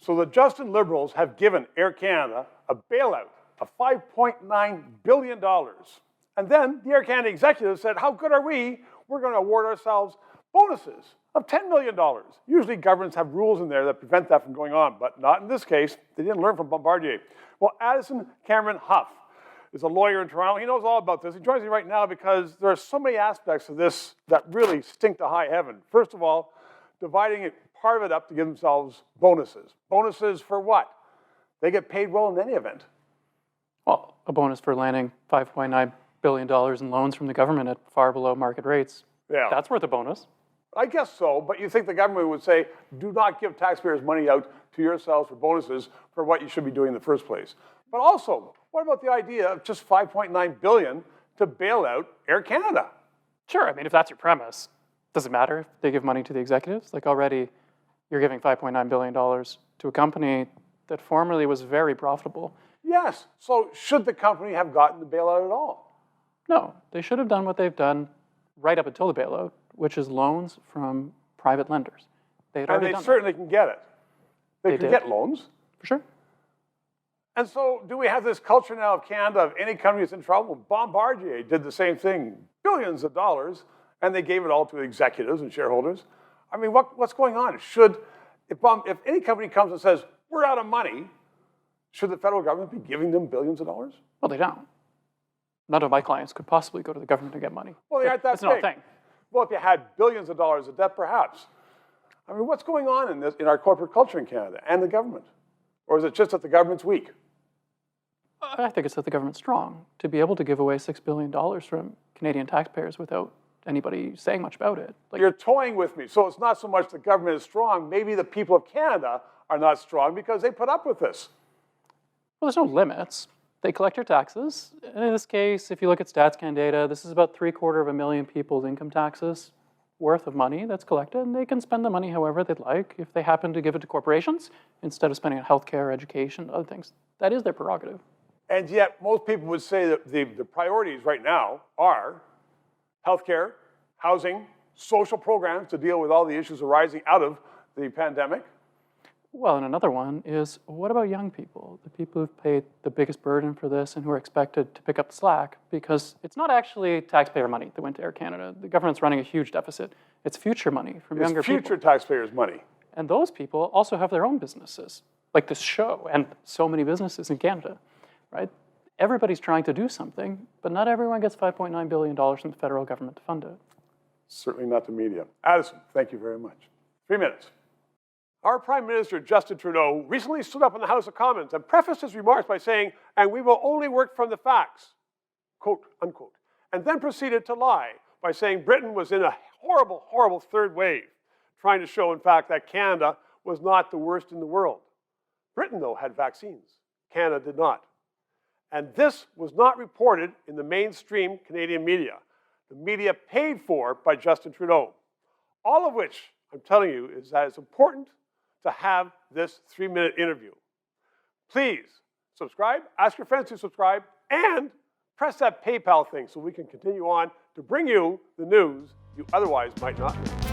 So the Justin Liberals have given Air Canada a bailout of $5.9 billion. And then the Air Canada executives said, how good are we? We're going to award ourselves bonuses of $10 million. Usually governments have rules in there that prevent that from going on, but not in this case. They didn't learn from Bombardier. Well, Addison Cameron-Huff is a lawyer in Toronto. He knows all about this. He joins me right now because there are so many aspects of this that really stink to high heaven. First of all, dividing part of it up to give themselves bonuses. Bonuses for what? They get paid well in any event. Well, a bonus for landing $5.9 billion in loans from the government at far below market rates. Yeah. That's worth a bonus. I guess so, but you think the government would say, do not give taxpayers money out to yourselves for bonuses for what you should be doing in the first place. But also, what about the idea of just $5.9 billion to bail out Air Canada? Sure, I mean, if that's your premise, does it matter if they give money to the executives? Like already, you're giving $5.9 billion to a company that formerly was very profitable. Yes, so should the company have gotten the bailout at all? No, they should have done what they've done right up until the bailout, which is loans from private lenders. And they certainly can get it. They can get loans. For sure. And so do we have this culture now of Canada of any company that's in trouble? Bombardier did the same thing, billions of dollars, and they gave it all to executives and shareholders. I mean, what's going on? If any company comes and says, we're out of money, should the federal government be giving them billions of dollars? Well, they don't. None of my clients could possibly go to the government to get money. Well, they aren't that big. That's not a thing. Well, if you had billions of dollars of debt, perhaps. I mean, what's going on in our corporate culture in Canada and the government? Or is it just that the government's weak? I think it's that the government's strong. To be able to give away $6 billion from Canadian taxpayers without anybody saying much about it. You're toying with me. So it's not so much the government is strong. Maybe the people of Canada are not strong because they put up with this. Well, there's no limits. They collect your taxes. And in this case, if you look at StatsCan data, this is about 750,000 people's income taxes worth of money that's collected, and they can spend the money however they'd like. If they happen to give it to corporations instead of spending on healthcare, education, other things, that is their prerogative. And yet, most people would say that the priorities right now are healthcare, housing, social programs to deal with all the issues arising out of the pandemic. Well, and another one is, what about young people, the people who've paid the biggest burden for this and who are expected to pick up the slack? Because it's not actually taxpayer money that went to Air Canada. The government's running a huge deficit. It's future money from younger people. It's future taxpayers' money. And those people also have their own businesses, like this show and so many businesses in Canada, right? Everybody's trying to do something, but not everyone gets $5.9 billion from the federal government to fund it. Certainly not the media. Addison, thank you very much. 3 minutes. Our Prime Minister, Justin Trudeau, recently stood up in the House of Commons and prefaced his remarks by saying, and we will only work from the facts, quote, unquote, and then proceeded to lie by saying Britain was in a horrible, horrible third wave, trying to show, in fact, that Canada was not the worst in the world. Britain, though, had vaccines. Canada did not. And this was not reported in the mainstream Canadian media, the media paid for by Justin Trudeau. All of which, I'm telling you, is that it's important to have this 3-minute interview. Please subscribe, ask your friends to subscribe, and press that PayPal thing so we can continue on to bring you the news you otherwise might not know.